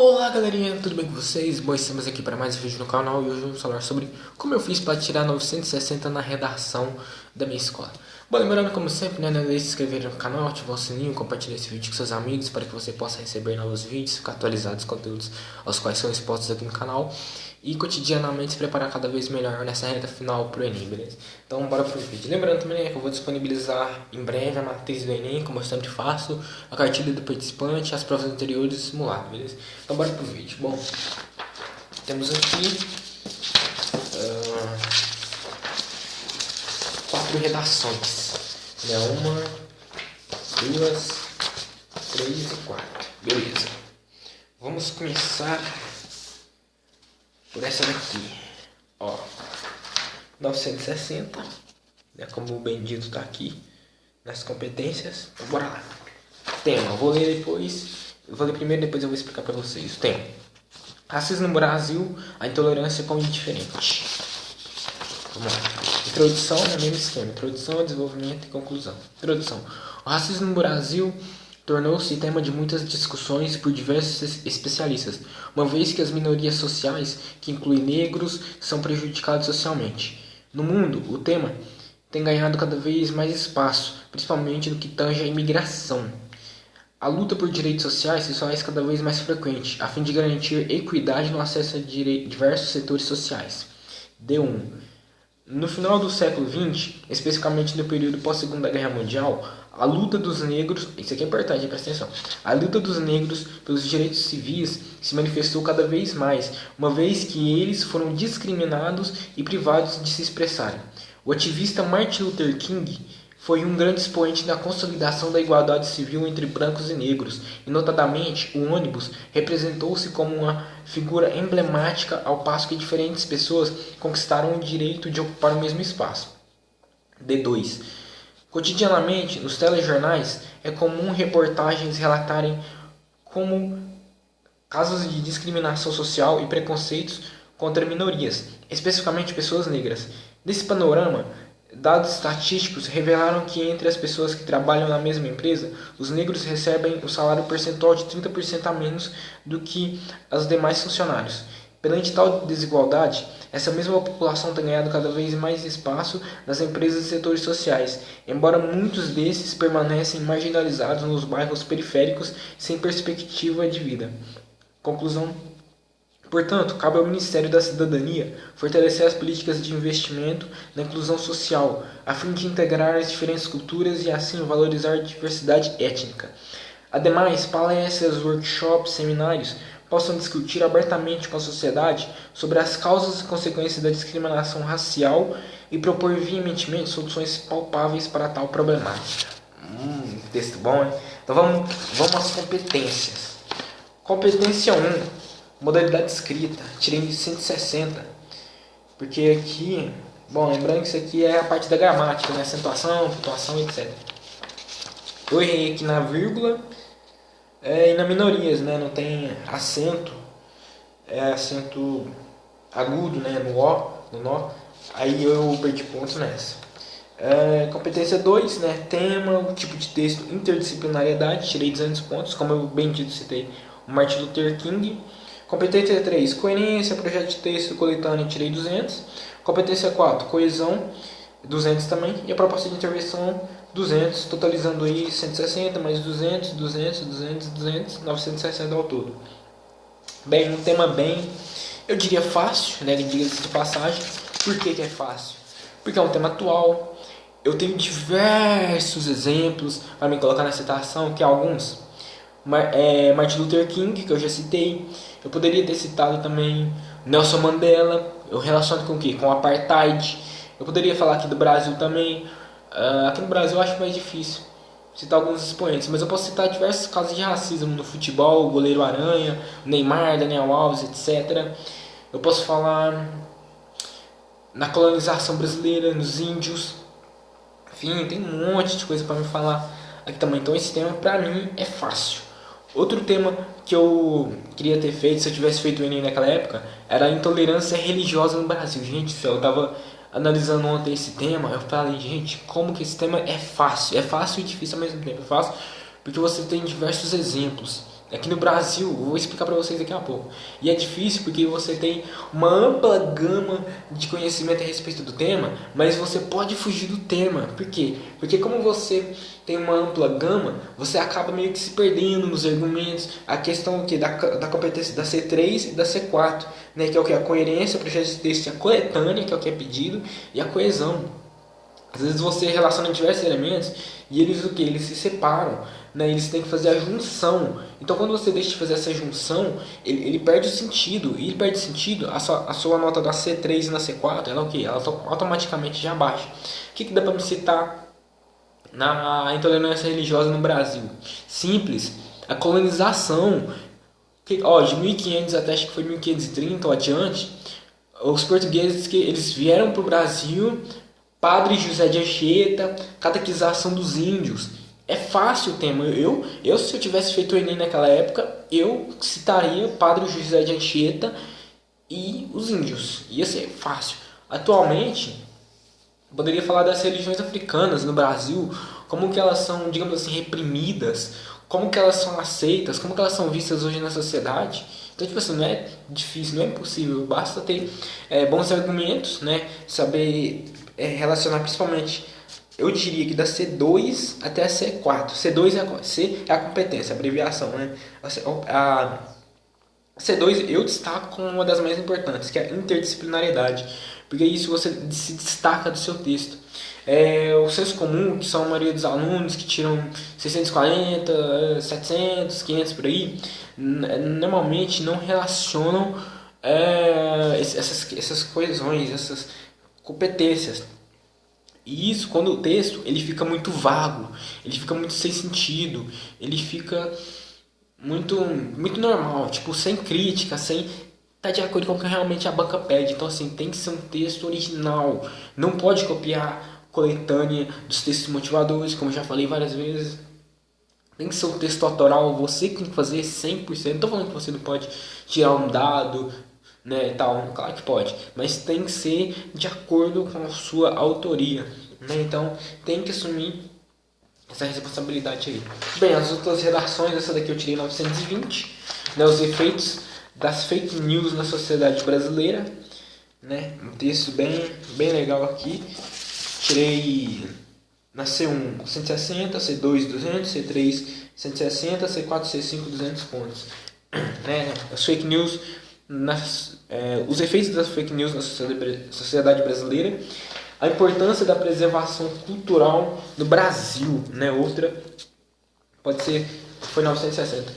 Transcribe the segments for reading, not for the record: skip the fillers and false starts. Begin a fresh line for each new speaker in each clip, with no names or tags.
Olá galerinha, tudo bem com vocês? Bom, estamos aqui para mais um vídeo no canal e hoje vamos falar sobre como eu fiz para tirar 960 na redação da minha escola. Bom, lembrando como sempre, né, não deixe de se inscrever no canal, ativar o sininho, compartilhar esse vídeo com seus amigos para que você possa receber novos vídeos, ficar atualizado dos conteúdos aos quais são expostos aqui no canal e cotidianamente se preparar cada vez melhor nessa reta final pro Enem, beleza? Então bora pro vídeo. Lembrando também, né, que eu vou disponibilizar em breve a matriz do Enem, como eu sempre faço, a cartilha do participante, as provas anteriores e simulado, beleza? Então bora pro vídeo. Bom, temos aqui 4 redações, né? 1, 2, 3 e 4, beleza? Vamos começar por essa daqui, ó, 960, né, como o bendito tá aqui nas competências. Então, bora lá. Tema, vou ler primeiro, depois eu vou explicar para vocês. Tema: racismo no Brasil, a intolerância com o indiferente. Vamos lá. Introdução, no mesmo esquema: introdução, desenvolvimento e conclusão. Introdução: o racismo no Brasil tornou-se tema de muitas discussões por diversos especialistas, uma vez que as minorias sociais, que incluem negros, são prejudicadas socialmente. No mundo, o tema tem ganhado cada vez mais espaço, principalmente no que tange à imigração. A luta por direitos sociais se faz cada vez mais frequente, a fim de garantir equidade no acesso a diversos setores sociais. D1. No final do século XX, especificamente no período pós-Segunda Guerra Mundial, a luta dos negros, isso aqui é importante, presta atenção, a luta dos negros pelos direitos civis se manifestou cada vez mais, uma vez que eles foram discriminados e privados de se expressarem. O ativista Martin Luther King foi um grande expoente da consolidação da igualdade civil entre brancos e negros, e notadamente o ônibus representou-se como uma figura emblemática, ao passo que diferentes pessoas conquistaram o direito de ocupar o mesmo espaço. D2. Cotidianamente, nos telejornais, é comum reportagens relatarem como casos de discriminação social e preconceitos contra minorias, especificamente pessoas negras. Nesse panorama, dados estatísticos revelaram que entre as pessoas que trabalham na mesma empresa, os negros recebem o salário percentual de 30% a menos do que os demais funcionários. Perante tal desigualdade, essa mesma população tem ganhado cada vez mais espaço nas empresas e setores sociais, embora muitos desses permanecem marginalizados nos bairros periféricos sem perspectiva de vida. Conclusão: portanto, cabe ao Ministério da Cidadania fortalecer as políticas de investimento na inclusão social, a fim de integrar as diferentes culturas e assim valorizar a diversidade étnica. Ademais, palestras, workshops, seminários possam discutir abertamente com a sociedade sobre as causas e consequências da discriminação racial e propor veementemente soluções palpáveis para tal problemática. Texto bom, hein? Então vamos às competências. Competência 1, modalidade escrita, tirei de 160, porque aqui, bom, lembrando que isso aqui é a parte da gramática, né? Acentuação, pontuação, etc. Eu errei aqui na vírgula e na minorias, né? Não tem acento, é acento agudo, né? No O, no nó, aí eu perdi ponto nessa. Competência 2, né? Tema, tipo de texto, interdisciplinariedade, tirei 200 pontos, como eu bem dito, citei o Martin Luther King. Competência 3, coerência, projeto de texto coletâneo, tirei 200. Competência 4, coesão, 200 também. E a proposta de intervenção, 200, totalizando aí 160, mais 200, 200, 200, 200, 960 ao todo. Bem, um tema bem, eu diria fácil, né, diga-se de passagem. Por que é fácil? Porque é um tema atual. Eu tenho diversos exemplos para me colocar na citação, que alguns... Martin Luther King, que eu já citei. Eu poderia ter citado também Nelson Mandela. Eu relaciono com o quê? Com o Apartheid. Eu poderia falar aqui do Brasil também. Aqui no Brasil eu acho mais difícil citar alguns expoentes, mas eu posso citar diversos casos de racismo no futebol, o goleiro Aranha, Neymar, Daniel Alves, etc. Eu posso falar na colonização brasileira, nos índios. Enfim, tem um monte de coisa para me falar aqui também. Então esse tema para mim é fácil. Outro tema que eu queria ter feito, se eu tivesse feito o Enem naquela época, era a intolerância religiosa no Brasil. Gente do céu, eu estava analisando ontem esse tema, eu falei, gente, como que esse tema é fácil e difícil ao mesmo tempo. É fácil porque você tem diversos exemplos Aqui no Brasil, vou explicar para vocês daqui a pouco. E é difícil porque você tem uma ampla gama de conhecimento a respeito do tema, mas você pode fugir do tema. Por quê? Porque como você tem uma ampla gama, você acaba meio que se perdendo nos argumentos. A questão aqui da competência da C3 e da C4, né, que é o que? A coerência, o projeto de texto, e a coletânea, que é o que é pedido, e a coesão. Às vezes você relaciona diversos elementos e eles o que? Eles se separam, né? Eles têm que fazer a junção. Então quando você deixa de fazer essa junção, ele perde o sentido. E ele perde o sentido, a sua nota da C3 e na C4, ela o que? Ela automaticamente já baixa. O que dá para me citar na intolerância religiosa no Brasil? Simples, a colonização. De 1500 até acho que foi 1530 ou adiante, os portugueses que eles vieram para o Brasil. Padre José de Anchieta, Catequização dos Índios. É fácil o tema. Se eu tivesse feito o Enem naquela época, eu citaria Padre José de Anchieta e os índios. Ia ser fácil. Atualmente, eu poderia falar das religiões africanas no Brasil, como que elas são, digamos assim, reprimidas, como que elas são aceitas, como que elas são vistas hoje na sociedade. Então, tipo assim, não é difícil, não é impossível, basta ter bons argumentos, né? Saber relacionar principalmente, eu diria que da C2 até a C4. C2 é a competência, a abreviação, né? A C2 eu destaco como uma das mais importantes, que é a interdisciplinariedade, porque isso você se destaca do seu texto. O senso comum, que são a maioria dos alunos que tiram 640, 700, 500 por aí, normalmente não relacionam essas coesões, essas competências. E isso, quando o texto ele fica muito vago, ele fica muito sem sentido, ele fica muito normal, tipo, sem crítica, sem tá de acordo com o que realmente a banca pede. Então, assim, tem que ser um texto original, não pode copiar coletânea dos textos motivadores, como eu já falei várias vezes. Tem que ser um texto autoral, você que tem que fazer 100%. Não tô falando que você não pode tirar um dado, né, tal, claro que pode, mas tem que ser de acordo com a sua autoria, né? Então tem que assumir essa responsabilidade aí. Bem, as outras redações, essa daqui eu tirei 920, né, os efeitos das fake news na sociedade brasileira, né, um texto bem legal aqui. Tirei na C1 160, C2 200, C3 160, C4 C5 200 pontos, né? As fake news os efeitos das fake news na sociedade brasileira, a importância da preservação cultural no Brasil, né? Outra pode ser, foi 960.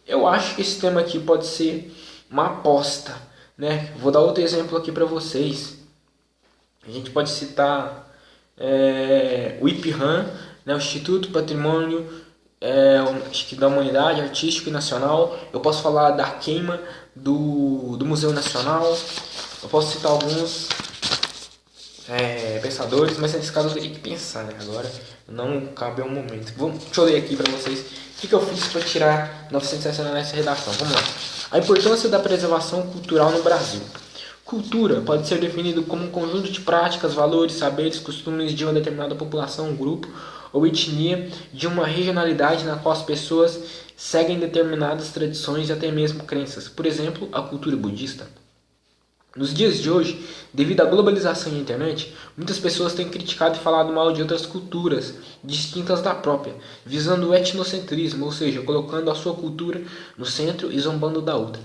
Eu acho que esse tema aqui pode ser uma aposta, né? Vou dar outro exemplo aqui para vocês. A gente pode citar o IPRAM, né? O Instituto Patrimônio acho que da Humanidade, Artístico e Nacional. Eu posso falar da queima do Museu Nacional. Eu posso citar alguns pensadores, mas nesse caso eu teria que pensar, né? Agora não cabe ao momento. Deixa eu ler aqui para vocês o que eu fiz para tirar 960 nessa redação. Vamos lá. A importância da preservação cultural no Brasil. Cultura pode ser definido como um conjunto de práticas, valores, saberes, costumes de uma determinada população, grupo ou etnia de uma regionalidade na qual as pessoas seguem determinadas tradições e até mesmo crenças. Por exemplo, a cultura budista. Nos dias de hoje, devido à globalização e à internet, muitas pessoas têm criticado e falado mal de outras culturas, distintas da própria, visando o etnocentrismo, ou seja, colocando a sua cultura no centro e zombando da outra.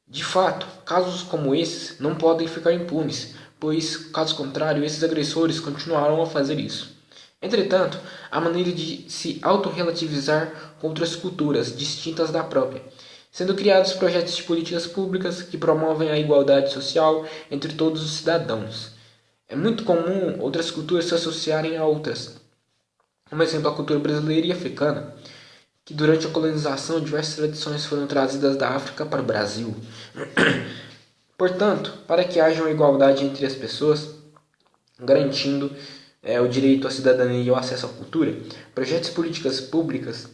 De fato, casos como esses não podem ficar impunes, pois, caso contrário, esses agressores continuarão a fazer isso. Entretanto, há maneira de se autorrelativizar com outras culturas distintas da própria, sendo criados projetos de políticas públicas que promovem a igualdade social entre todos os cidadãos. É muito comum outras culturas se associarem a outras, como exemplo a cultura brasileira e africana, que durante a colonização diversas tradições foram trazidas da África para o Brasil. Portanto, para que haja uma igualdade entre as pessoas, garantindo o direito à cidadania e ao acesso à cultura, projetos de políticas públicas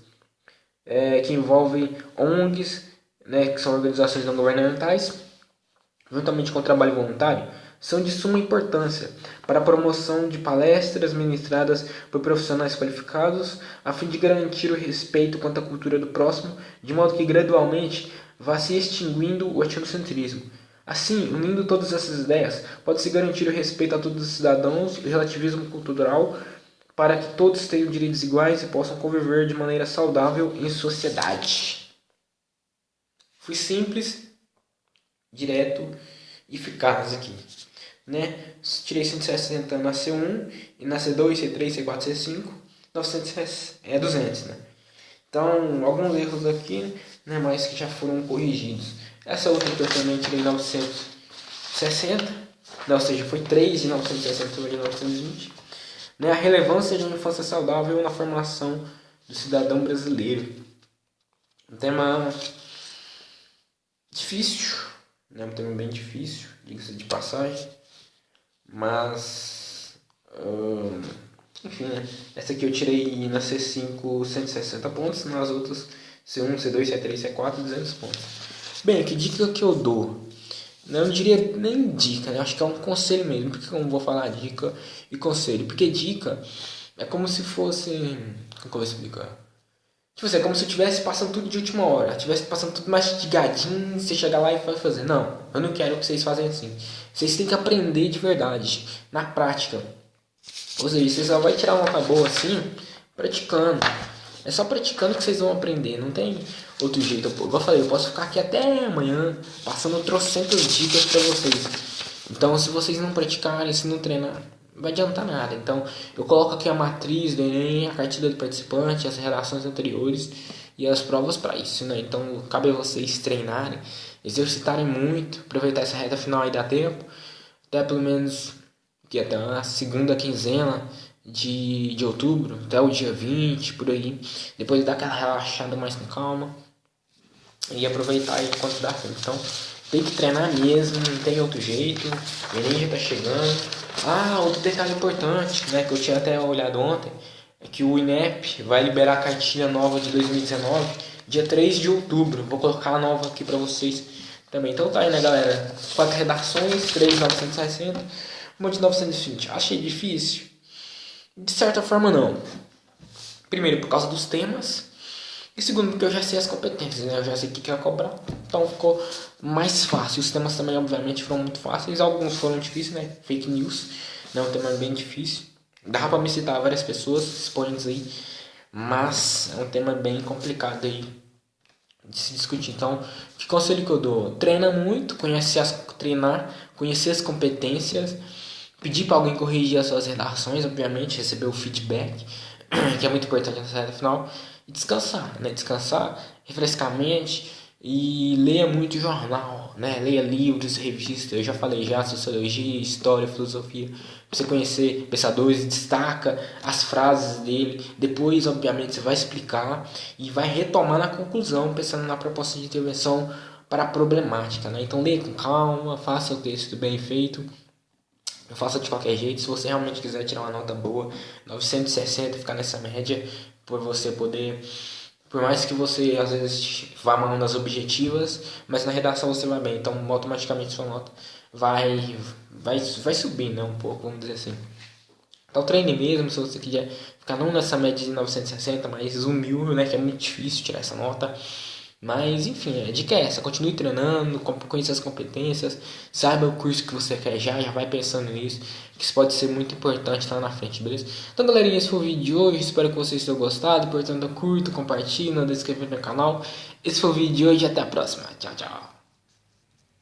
que envolvem ONGs, né, que são organizações não governamentais, juntamente com o trabalho voluntário, são de suma importância para a promoção de palestras ministradas por profissionais qualificados, a fim de garantir o respeito quanto à cultura do próximo, de modo que gradualmente vá se extinguindo o etnocentrismo. Assim, unindo todas essas ideias, pode-se garantir o respeito a todos os cidadãos e o relativismo cultural para que todos tenham direitos iguais e possam conviver de maneira saudável em sociedade. Fui simples, direto e eficaz aqui, né? Tirei 160 na C1 e na C2, C3, C4, C5, 900 é 200, né? Então, alguns erros aqui, né, mas que já foram corrigidos. Essa outra que eu também tirei 960, né, ou seja, foi 3 de 960 sobre 920. Né, a relevância de uma infância saudável na formação do cidadão brasileiro. Um tema difícil, né, um tema bem difícil, diga-se de passagem. Mas, enfim, né, essa aqui eu tirei na C5 160 pontos, nas outras C1, C2, C3, C4, 200 pontos. Bem, que dica que eu dou? Eu não diria nem dica, né? Acho que é um conselho mesmo. Por que eu não vou falar dica e conselho? Porque dica é como se fosse... Como que eu vou explicar? Tipo assim, é como se eu estivesse passando tudo de última hora. Estivesse passando tudo mastigadinho, você chegar lá e vai fazer. Não, eu não quero que vocês façam assim. Vocês têm que aprender de verdade, na prática. Ou seja, você só vai tirar uma nota boa assim, praticando. É só praticando que vocês vão aprender, não tem outro jeito. Igual eu falei, eu posso ficar aqui até amanhã passando trocentas dicas para vocês. Então, se vocês não praticarem, se não treinar, não vai adiantar nada. Então, eu coloco aqui a matriz do Enem, a cartilha do participante, as redações anteriores e as provas para isso, né? Então, cabe a vocês treinarem, exercitarem muito, aproveitar essa reta final aí dá tempo, até pelo menos que até a segunda quinzena de outubro, até o dia 20, por aí. Depois dá aquela relaxada mais com calma e aproveitar aí enquanto dá tempo. Então, tem que treinar mesmo, não tem outro jeito. O Enem já tá chegando. Outro detalhe importante, né, que eu tinha até olhado ontem, é que o INEP vai liberar a cartilha nova de 2019 dia 3 de outubro. Vou colocar a nova aqui pra vocês também. Então tá aí, né, galera? 4 redações, 3.960, uma de 920. Achei difícil? De certa forma, não. Primeiro, por causa dos temas. E segundo, porque eu já sei as competências, né? Eu já sei o que ia cobrar. Então ficou mais fácil. Os temas também, obviamente, foram muito fáceis. Alguns foram difíceis, né? Fake news, né? Um tema bem difícil. Dá pra me citar várias pessoas, expoentes aí. Mas é um tema bem complicado aí de se discutir. Então, que conselho que eu dou? Treina muito, treinar, conhecer as competências, pedir para alguém corrigir as suas redações, obviamente, receber o feedback, que é muito importante nessa reta final, e descansar, né? Descansar, refrescar a mente e leia muito jornal, né? Leia livros, revistas, eu já falei já, sociologia, história, filosofia, pra você conhecer pensadores, destaca as frases dele, depois, obviamente, você vai explicar e vai retomar na conclusão, pensando na proposta de intervenção para a problemática, né? Então leia com calma, faça o texto bem feito. Não faça de qualquer jeito. Se você realmente quiser tirar uma nota boa, 960, ficar nessa média, por você poder, por mais que você às vezes vá mal nas objetivas, mas na redação você vai bem, então automaticamente sua nota vai subir, né, um pouco, vamos dizer assim. Então treine mesmo, se você quiser ficar não nessa média de 960, mas 1.000, né, que é muito difícil tirar essa nota. Mas enfim, a dica é essa, continue treinando, conheça as competências, saiba o curso que você quer já vai pensando nisso, que isso pode ser muito importante lá na frente, beleza? Então galerinha, esse foi o vídeo de hoje, espero que vocês tenham gostado, portanto curta, compartilhe, não deixe de se inscrever no canal. Esse foi o vídeo de hoje, até a próxima, tchau, tchau.